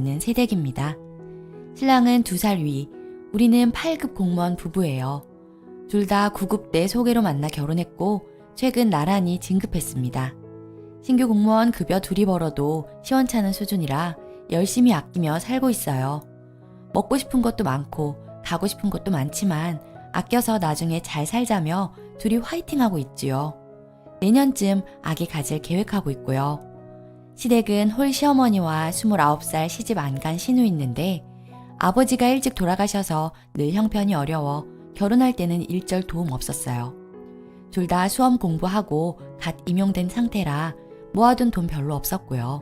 있는 새댁입니다. 신랑은 2살 위, 우리는 8급 공무원 부부예요. 둘 다 9급 때 소개로 만나 결혼했고 최근 나란히 진급했습니다. 신규 공무원 급여 둘이 벌어도 시원찮은 수준이라 열심히 아끼며 살고 있어요. 먹고 싶은 것도 많고 가고 싶은 것도 많지만 아껴서 나중에 잘 살자며 둘이 화이팅하고 있지요. 내년쯤 아기 가질 계획하고 있고요. 시댁은 홀 시어머니와 29살 시집 안 간 신우 있는데 아버지가 일찍 돌아가셔서 늘 형편이 어려워 결혼할 때는 일절 도움 없었어요. 둘 다 수험 공부하고 갓 임용된 상태라 모아둔 돈 별로 없었고요.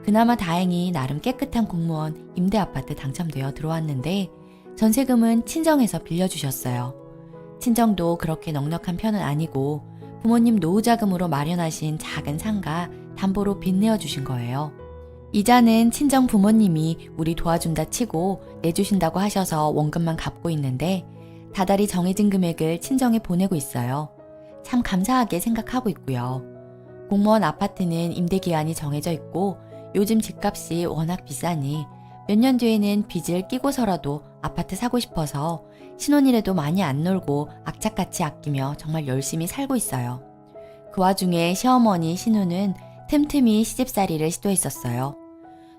그나마 다행히 나름 깨끗한 공무원 임대아파트 당첨되어 들어왔는데 전세금은 친정에서 빌려주셨어요. 친정도 그렇게 넉넉한 편은 아니고 부모님 노후자금으로 마련하신 작은 상가 담보로 빚내어 주신 거예요. 이자는 친정 부모님이 우리 도와준다 치고 내주신다고 하셔서 원금만 갚고 있는데 다달이 정해진 금액을 친정에 보내고 있어요. 참 감사하게 생각하고 있고요. 공무원 아파트는 임대기한이 정해져 있고 요즘 집값이 워낙 비싸니 몇 년 뒤에는 빚을 끼고서라도 아파트 사고 싶어서 신혼일에도 많이 안 놀고 악착같이 아끼며 정말 열심히 살고 있어요. 그 와중에 시어머니 신우는 틈틈이 시집살이를 시도했었어요.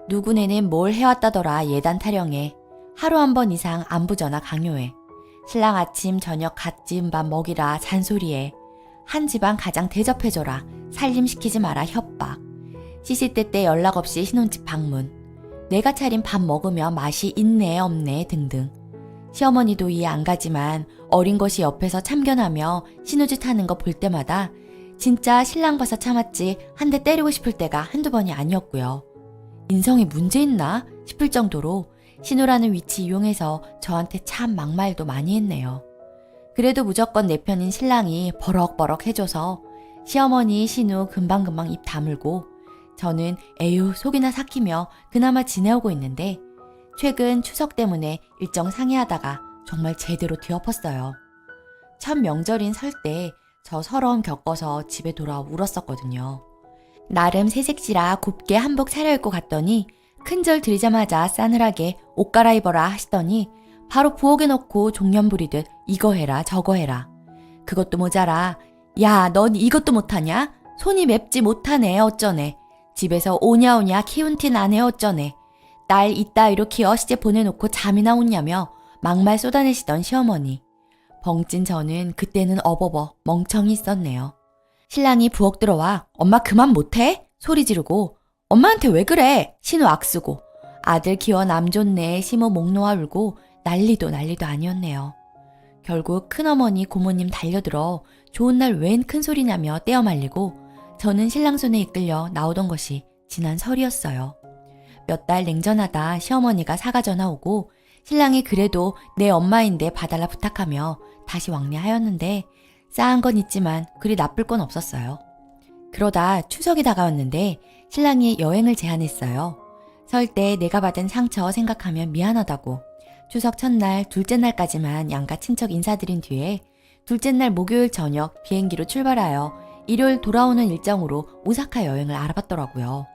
누구네는 뭘 해왔다더라 예단 타령해. 하루 한 번 이상 안부전화 강요해. 신랑 아침 저녁 갓 지은 밥 먹이라 잔소리해. 한 집안 가장 대접해줘라. 살림시키지 마라 협박. 시시때때 때 연락 없이 신혼집 방문. 내가 차린 밥 먹으면 맛이 있네 없네 등등. 시어머니도 이해 안 가지만 어린 것이 옆에서 참견하며 신우짓 하는 거 볼 때마다 진짜 신랑 봐서 참았지 한 대 때리고 싶을 때가 한두 번이 아니었고요. 인성에 문제 있나 싶을 정도로 신우라는 위치 이용해서 저한테 참 막말도 많이 했네요. 그래도 무조건 내 편인 신랑이 버럭버럭 해줘서 시어머니 신우 금방금방 입 다물고 저는 에휴 속이나 삭히며 그나마 지내오고 있는데 최근 추석 때문에 일정 상의하다가 정말 제대로 뒤엎었어요. 첫 명절인 설 때 저 서러움 겪어서 집에 돌아와 울었었거든요. 나름 새색시라 곱게 한복 차려입고 갔더니 큰절 드리자마자 싸늘하게 옷 갈아입어라 하시더니 바로 부엌에 넣고 종년 부리듯 이거 해라 저거 해라. 그것도 모자라. 야, 넌 이것도 못하냐? 손이 맵지 못하네 어쩌네. 집에서 오냐오냐 키운 티 나네 어쩌네. 딸 이따위로 키워 시집 보내놓고 잠이나 웃냐며 막말 쏟아내시던 시어머니. 벙찐 저는 그때는 어버버 멍청이 있었네요. 신랑이 부엌 들어와 엄마 그만 못해? 소리 지르고 엄마한테 왜 그래? 신우 악쓰고 아들 키워 남 좋네 시모 목 놓아 울고 난리도 아니었네요. 결국 큰어머니 고모님 달려들어 좋은 날 웬 큰소리냐며 떼어 말리고 저는 신랑 손에 이끌려 나오던 것이 지난 설이었어요. 몇 달 냉전하다 시어머니가 사가 전화 오고 신랑이 그래도 내 엄마인데 봐달라 부탁하며 다시 왕래하였는데 싸한 건 있지만 그리 나쁠 건 없었어요. 그러다 추석이 다가왔는데 신랑이 여행을 제안했어요. 설 때 내가 받은 상처 생각하면 미안하다고. 추석 첫날, 둘째 날까지만 양가 친척 인사드린 뒤에 둘째 날 목요일 저녁 비행기로 출발하여 일요일 돌아오는 일정으로 오사카 여행을 알아봤더라고요.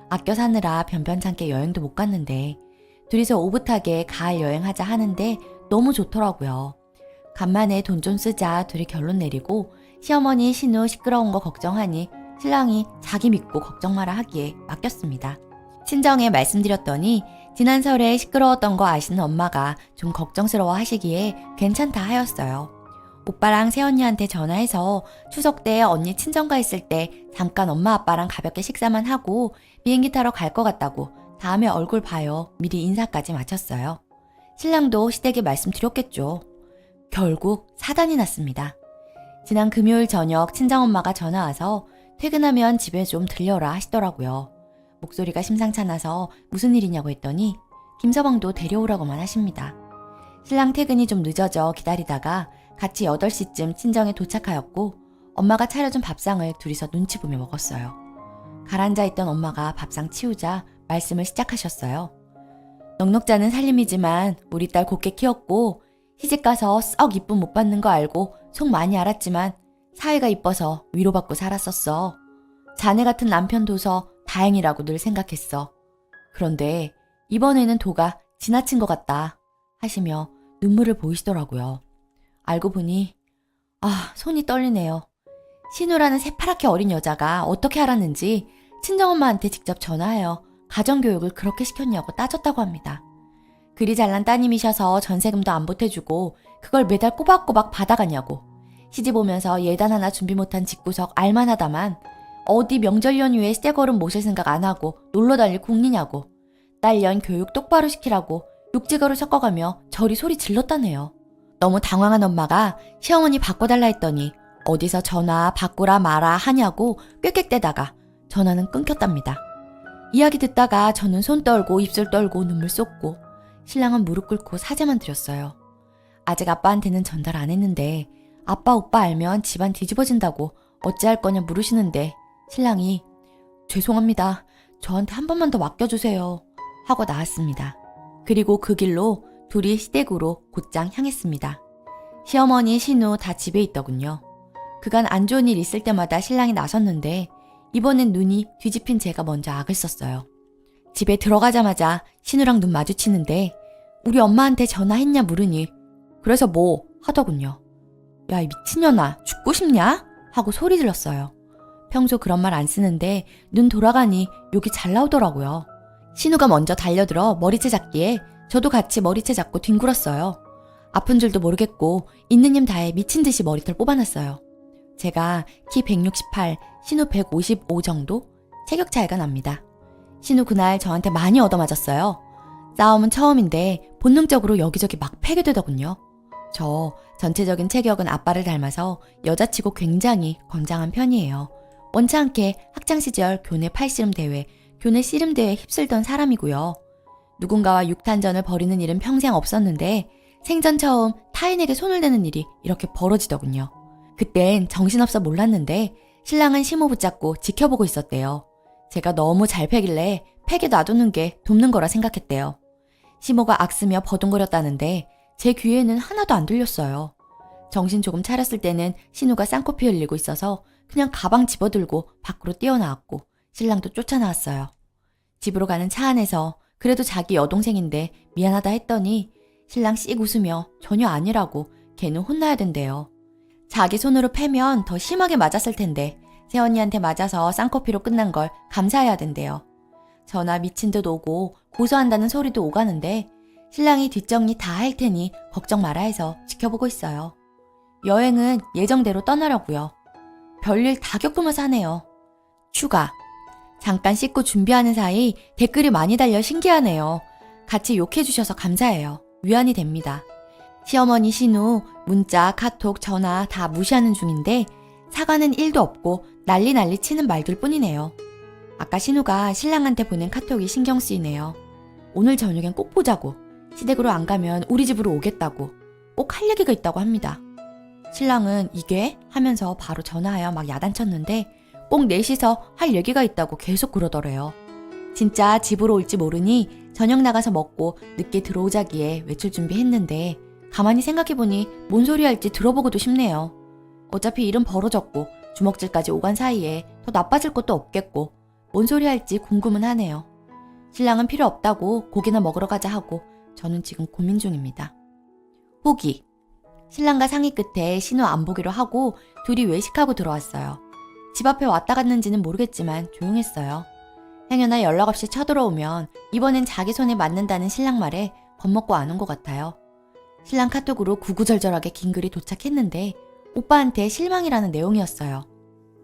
아껴 사느라 변변찮게 여행도 못 갔는데 둘이서 오붓하게 가을 여행하자 하는데 너무 좋더라고요. 간만에 돈 좀 쓰자 둘이 결론 내리고 시어머니 신우 시끄러운 거 걱정하니 신랑이 자기 믿고 걱정 마라 하기에 맡겼습니다. 친정에 말씀드렸더니 지난 설에 시끄러웠던 거 아시는 엄마가 좀 걱정스러워 하시기에 괜찮다 하였어요. 오빠랑 새언니한테 전화해서 추석 때 언니 친정가 있을 때 잠깐 엄마 아빠랑 가볍게 식사만 하고 비행기 타러 갈 것 같다고 다음에 얼굴 봐요. 미리 인사까지 마쳤어요. 신랑도 시댁에 말씀드렸겠죠. 결국 사단이 났습니다. 지난 금요일 저녁 친정엄마가 전화와서 퇴근하면 집에 좀 들려라 하시더라고요. 목소리가 심상찮아서 무슨 일이냐고 했더니 김서방도 데려오라고만 하십니다. 신랑 퇴근이 좀 늦어져 기다리다가 같이 8시쯤 친정에 도착하였고 엄마가 차려준 밥상을 둘이서 눈치 보며 먹었어요. 가라앉아 있던 엄마가 밥상 치우자 말씀을 시작하셨어요. 넉넉자는 살림이지만 우리 딸 곱게 키웠고 시집가서 썩 이쁨 못 받는 거 알고 속 많이 알았지만 사위가 이뻐서 위로받고 살았었어. 자네 같은 남편 둬서 다행이라고 늘 생각했어. 그런데 이번에는 도가 지나친 것 같다 하시며 눈물을 보이시더라고요. 알고 보니 손이 떨리네요. 신우라는 새파랗게 어린 여자가 어떻게 알았는지 친정엄마한테 직접 전화하여 가정교육을 그렇게 시켰냐고 따졌다고 합니다. 그리 잘난 따님이셔서 전세금도 안 보태주고 그걸 매달 꼬박꼬박 받아가냐고. 시집 오면서 예단 하나 준비 못한 집구석 알만하다만 어디 명절 연휴에 떼걸음 모실 생각 안 하고 놀러 다닐 궁리냐고. 딸년 교육 똑바로 시키라고 육지거를 섞어가며 저리 소리 질렀다네요. 너무 당황한 엄마가 시어머니 바꿔달라 했더니 어디서 전화 바꾸라 마라 하냐고 꽥꽥대다가 전화는 끊겼답니다. 이야기 듣다가 저는 손 떨고 입술 떨고 눈물 쏟고 신랑은 무릎 꿇고 사죄만 드렸어요. 아직 아빠한테는 전달 안 했는데 아빠 오빠 알면 집안 뒤집어진다고 어찌할 거냐 물으시는데 신랑이 죄송합니다. 저한테 한 번만 더 맡겨주세요 하고 나왔습니다. 그리고 그 길로 둘이 시댁으로 곧장 향했습니다. 시어머니, 신우 다 집에 있더군요. 그간 안 좋은 일 있을 때마다 신랑이 나섰는데 이번엔 눈이 뒤집힌 제가 먼저 악을 썼어요. 집에 들어가자마자 신우랑 눈 마주치는데 우리 엄마한테 전화했냐 물으니 그래서 뭐 하더군요. 야, 이 미친년아 죽고 싶냐? 하고 소리 질렀어요. 평소 그런 말 안 쓰는데 눈 돌아가니 욕이 잘 나오더라고요. 신우가 먼저 달려들어 머리채 잡기에 저도 같이 머리채 잡고 뒹굴었어요. 아픈 줄도 모르겠고 있는 힘 다해 미친 듯이 머리털 뽑아놨어요. 제가 키 168, 신우 155 정도? 체격 차이가 납니다. 신우 그날 저한테 많이 얻어맞았어요. 싸움은 처음인데 본능적으로 여기저기 막 패게 되더군요. 저 전체적인 체격은 아빠를 닮아서 여자치고 굉장히 건장한 편이에요. 원치않게 학창시절 교내 팔씨름 대회, 교내 씨름 대회에 휩쓸던 사람이고요. 누군가와 육탄전을 벌이는 일은 평생 없었는데 생전 처음 타인에게 손을 대는 일이 이렇게 벌어지더군요. 그땐 정신없어 몰랐는데 신랑은 시모 붙잡고 지켜보고 있었대요. 제가 너무 잘 패길래 패게 놔두는 게 돕는 거라 생각했대요. 시모가 악쓰며 버둥거렸다는데 제 귀에는 하나도 안 들렸어요. 정신 조금 차렸을 때는 신우가 쌍코피 흘리고 있어서 그냥 가방 집어들고 밖으로 뛰어나왔고 신랑도 쫓아나왔어요. 집으로 가는 차 안에서 그래도 자기 여동생인데 미안하다 했더니 신랑 씩 웃으며 전혀 아니라고 걔는 혼나야 된대요. 자기 손으로 패면 더 심하게 맞았을 텐데 새언니한테 맞아서 쌍코피로 끝난 걸 감사해야 된대요. 전화 미친 듯 오고 고소한다는 소리도 오가는데 신랑이 뒷정리 다 할 테니 걱정 마라 해서 지켜보고 있어요. 여행은 예정대로 떠나려고요. 별일 다 겪으면서 하네요. 추가. 잠깐 씻고 준비하는 사이 댓글이 많이 달려 신기하네요. 같이 욕해주셔서 감사해요. 위안이 됩니다. 시어머니 신우 문자, 카톡, 전화 다 무시하는 중인데 사과는 1도 없고 난리 치는 말들 뿐이네요. 아까 신우가 신랑한테 보낸 카톡이 신경 쓰이네요. 오늘 저녁엔 꼭 보자고. 시댁으로 안 가면 우리 집으로 오겠다고. 꼭 할 얘기가 있다고 합니다. 신랑은 이게? 하면서 바로 전화하여 막 야단쳤는데 꼭 넷이서 할 얘기가 있다고 계속 그러더래요. 진짜 집으로 올지 모르니 저녁 나가서 먹고 늦게 들어오자기에 외출 준비했는데 가만히 생각해보니 뭔 소리 할지 들어보고도 싶네요. 어차피 일은 벌어졌고 주먹질까지 오간 사이에 더 나빠질 것도 없겠고 뭔 소리 할지 궁금은 하네요. 신랑은 필요 없다고 고기나 먹으러 가자 하고 저는 지금 고민 중입니다. 후기. 신랑과 상의 끝에 신우 안 보기로 하고 둘이 외식하고 들어왔어요. 집 앞에 왔다 갔는지는 모르겠지만 조용했어요. 행여나 연락 없이 쳐들어오면 이번엔 자기 손에 맞는다는 신랑 말에 겁먹고 안 온 것 같아요. 신랑 카톡으로 구구절절하게 긴 글이 도착했는데 오빠한테 실망이라는 내용이었어요.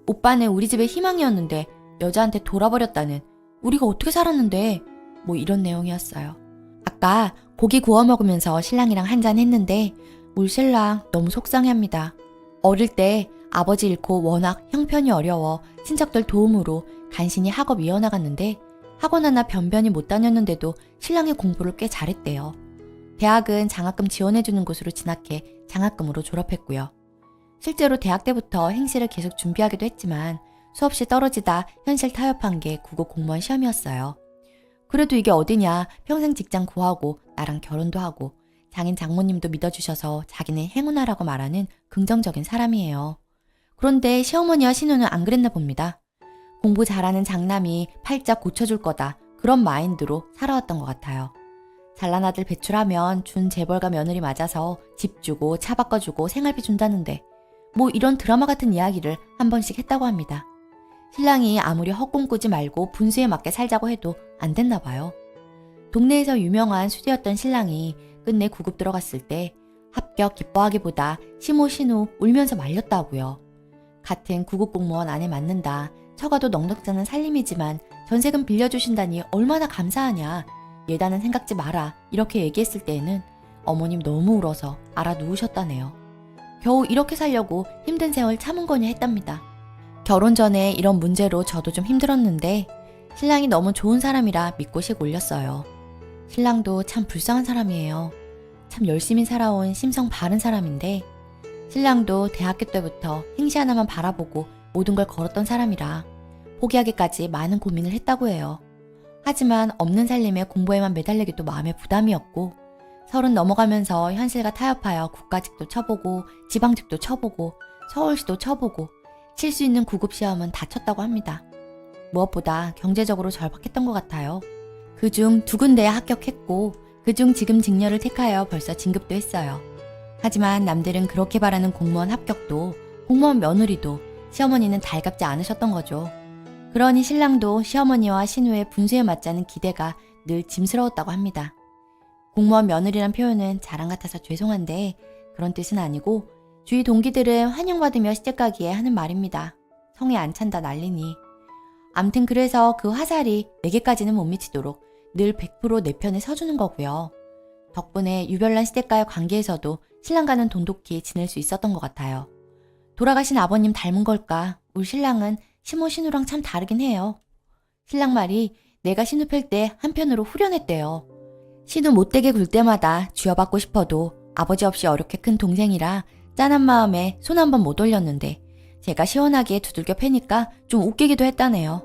오빠는 우리 집의 희망이었는데 여자한테 돌아버렸다는, 우리가 어떻게 살았는데, 뭐 이런 내용이었어요. 아까 고기 구워 먹으면서 신랑이랑 한잔 했는데 우리 신랑 너무 속상해합니다. 어릴 때 아버지 잃고 워낙 형편이 어려워 친척들 도움으로 간신히 학업 이어나갔는데 학원 하나 변변히 못 다녔는데도 신랑이 공부를 꽤 잘했대요. 대학은 장학금 지원해주는 곳으로 진학해 장학금으로 졸업했고요. 실제로 대학 때부터 행시를 계속 준비하기도 했지만 수없이 떨어지다 현실 타협한 게 국어 공무원 시험이었어요. 그래도 이게 어디냐, 평생 직장 구하고 나랑 결혼도 하고 장인 장모님도 믿어주셔서 자기는 행운아라고 말하는 긍정적인 사람이에요. 그런데 시어머니와 신우는 안 그랬나 봅니다. 공부 잘하는 장남이 팔자 고쳐줄 거다, 그런 마인드로 살아왔던 것 같아요. 잘난 아들 배출하면 준 재벌가 며느리 맞아서 집 주고 차 바꿔주고 생활비 준다는데 뭐 이런 드라마 같은 이야기를 한 번씩 했다고 합니다. 신랑이 아무리 헛꿈꾸지 말고 분수에 맞게 살자고 해도 안 됐나 봐요. 동네에서 유명한 수디였던 신랑이 끝내 구급 들어갔을 때 합격 기뻐하기보다 시모 울면서 말렸다고요. 같은 구급 공무원 아내 맞는다. 처가도 넉넉자는 살림이지만 전세금 빌려주신다니 얼마나 감사하냐. 예단은 생각지 마라. 이렇게 얘기했을 때에는 어머님 너무 울어서 알아 누우셨다네요. 겨우 이렇게 살려고 힘든 세월 참은 거냐 했답니다. 결혼 전에 이런 문제로 저도 좀 힘들었는데 신랑이 너무 좋은 사람이라 믿고씩 올렸어요. 신랑도 참 불쌍한 사람이에요. 참 열심히 살아온 심성 바른 사람인데 신랑도 대학교 때부터 행시 하나만 바라보고 모든 걸 걸었던 사람이라 포기하기까지 많은 고민을 했다고 해요. 하지만 없는 살림에 공부에만 매달리기도 마음에 부담이었고 30 넘어가면서 현실과 타협하여 국가직도 쳐보고 지방직도 쳐보고 서울시도 쳐보고 칠 수 있는 구급시험은 다 쳤다고 합니다. 무엇보다 경제적으로 절박했던 것 같아요. 그중 2군데에 합격했고 그중 지금 직렬을 택하여 벌써 진급도 했어요. 하지만 남들은 그렇게 바라는 공무원 합격도 공무원 며느리도 시어머니는 달갑지 않으셨던 거죠. 그러니 신랑도 시어머니와 신우의 분수에 맞자는 기대가 늘 짐스러웠다고 합니다. 공무원 며느리란 표현은 자랑 같아서 죄송한데 그런 뜻은 아니고 주위 동기들은 환영받으며 시집 가기에 하는 말입니다. 성에 안 찬다 난리니. 암튼 그래서 그 화살이 내게까지는 못 미치도록 늘 100% 내 편에 서주는 거고요. 덕분에 유별난 시댁과의 관계에서도 신랑과는 돈독히 지낼 수 있었던 것 같아요. 돌아가신 아버님 닮은 걸까? 우리 신랑은 신우랑 참 다르긴 해요. 신랑 말이 내가 신우 팰 때 한편으로 후련했대요. 신우 못되게 굴 때마다 쥐어받고 싶어도 아버지 없이 어렵게 큰 동생이라 짠한 마음에 손 한 번 못 올렸는데 제가 시원하게 두들겨 패니까 좀 웃기기도 했다네요.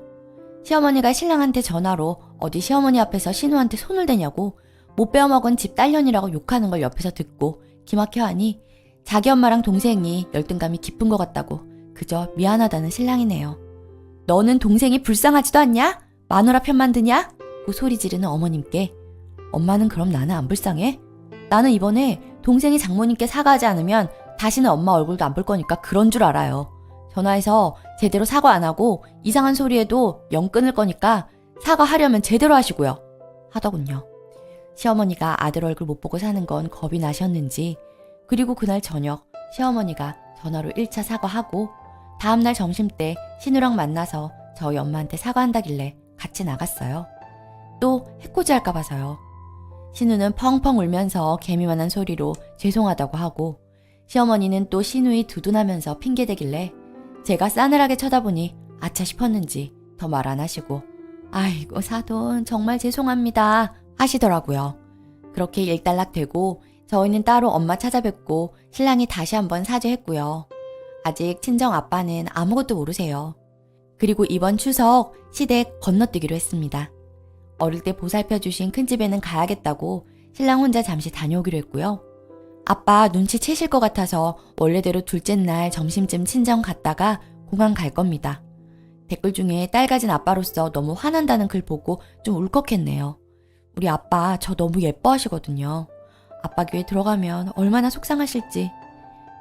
시어머니가 신랑한테 전화로 어디 시어머니 앞에서 신우한테 손을 대냐고 못 빼어먹은 집 딸년이라고 욕하는 걸 옆에서 듣고 기막혀 하니 자기 엄마랑 동생이 열등감이 깊은 것 같다고 그저 미안하다는 신랑이네요. 너는 동생이 불쌍하지도 않냐? 마누라 편만 드냐? 고 소리 지르는 어머님께 엄마는 그럼 나는 안 불쌍해? 나는 이번에 동생이 장모님께 사과하지 않으면 다시는 엄마 얼굴도 안 볼 거니까 그런 줄 알아요. 전화해서 제대로 사과 안 하고 이상한 소리 해도 영 끊을 거니까 사과하려면 제대로 하시고요. 하더군요. 시어머니가 아들 얼굴 못 보고 사는 건 겁이 나셨는지 그리고 그날 저녁 시어머니가 전화로 1차 사과하고 다음날 점심때 신우랑 만나서 저희 엄마한테 사과한다길래 같이 나갔어요. 또 해코지 할까 봐서요. 신우는 펑펑 울면서 개미만한 소리로 죄송하다고 하고 시어머니는 또 신우이 두둔하면서 핑계대길래 제가 싸늘하게 쳐다보니 아차 싶었는지 더 말 안 하시고 아이고 사돈 정말 죄송합니다 하시더라고요. 그렇게 일단락되고 저희는 따로 엄마 찾아뵙고 신랑이 다시 한번 사죄했고요. 아직 친정 아빠는 아무것도 모르세요. 그리고 이번 추석 시댁 건너뛰기로 했습니다. 어릴 때 보살펴주신 큰집에는 가야겠다고 신랑 혼자 잠시 다녀오기로 했고요. 아빠 눈치채실 것 같아서 원래대로 둘째 날 점심쯤 친정 갔다가 공항 갈 겁니다. 댓글 중에 딸 가진 아빠로서 너무 화난다는 글 보고 좀 울컥했네요. 우리 아빠 저 너무 예뻐하시거든요. 아빠 귀에 들어가면 얼마나 속상하실지.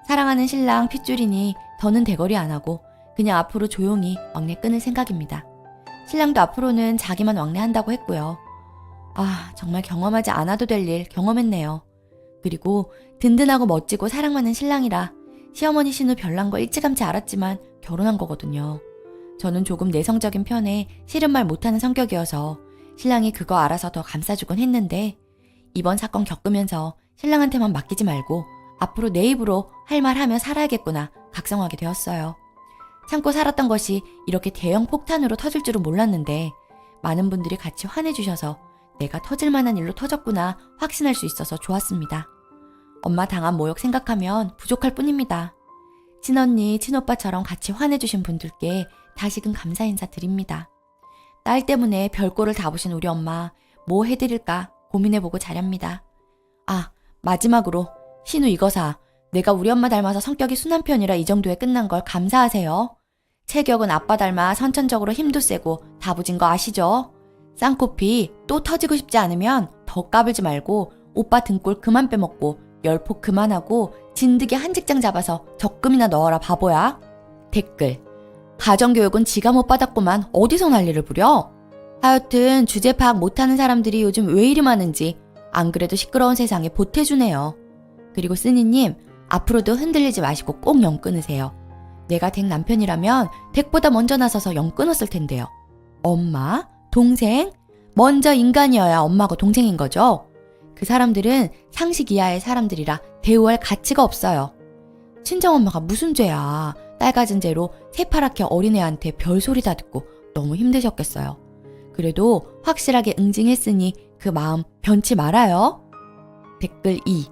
사랑하는 신랑 핏줄이니 더는 대거리 안 하고 그냥 앞으로 조용히 왕래 끊을 생각입니다. 신랑도 앞으로는 자기만 왕래한다고 했고요. 아, 정말 경험하지 않아도 될 일 경험했네요. 그리고 든든하고 멋지고 사랑 많은 신랑이라 시어머니 신우 별난 거 일찌감치 알았지만 결혼한 거거든요. 저는 조금 내성적인 편에 싫은 말 못하는 성격이어서 신랑이 그거 알아서 더 감싸주곤 했는데 이번 사건 겪으면서 신랑한테만 맡기지 말고 앞으로 내 입으로 할 말 하며 살아야겠구나 각성하게 되었어요. 참고 살았던 것이 이렇게 대형 폭탄으로 터질 줄은 몰랐는데 많은 분들이 같이 화내주셔서 내가 터질 만한 일로 터졌구나 확신할 수 있어서 좋았습니다. 엄마 당한 모욕 생각하면 부족할 뿐입니다. 친언니, 친오빠처럼 같이 화내주신 분들께 다시금 감사 인사 드립니다. 딸 때문에 별꼴을 다 보신 우리 엄마 뭐 해드릴까 고민해보고 자렵니다. 아, 마지막으로 신우 이거사 내가 우리 엄마 닮아서 성격이 순한 편이라 이 정도에 끝난 걸 감사하세요. 체격은 아빠 닮아 선천적으로 힘도 세고 다부진 거 아시죠? 쌍코피 또 터지고 싶지 않으면 더 까불지 말고 오빠 등골 그만 빼먹고 열폭 그만하고 진드기 한 직장 잡아서 적금이나 넣어라 바보야. 댓글. 가정교육은 지가 못 받았구만 어디서 난리를 부려? 하여튼 주제 파악 못하는 사람들이 요즘 왜 이리 많은지 안 그래도 시끄러운 세상에 보태주네요. 그리고 쓰니님 앞으로도 흔들리지 마시고 꼭 영 끊으세요. 내가 댁 남편이라면 댁보다 먼저 나서서 영 끊었을 텐데요. 엄마? 동생? 먼저 인간이어야 엄마고 동생인 거죠? 그 사람들은 상식 이하의 사람들이라 대우할 가치가 없어요. 친정엄마가 무슨 죄야. 딸 가진 죄로 새파랗게 어린애한테 별소리 다 듣고 너무 힘드셨겠어요. 그래도 확실하게 응징했으니 그 마음 변치 말아요. 댓글 2.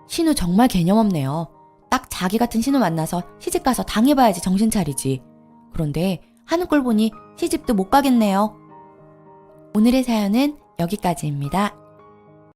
신우 정말 개념 없네요. 딱 자기 같은 신우 만나서 시집가서 당해봐야지 정신 차리지. 그런데 하는 꼴 보니 시집도 못 가겠네요. 오늘의 사연은 여기까지입니다.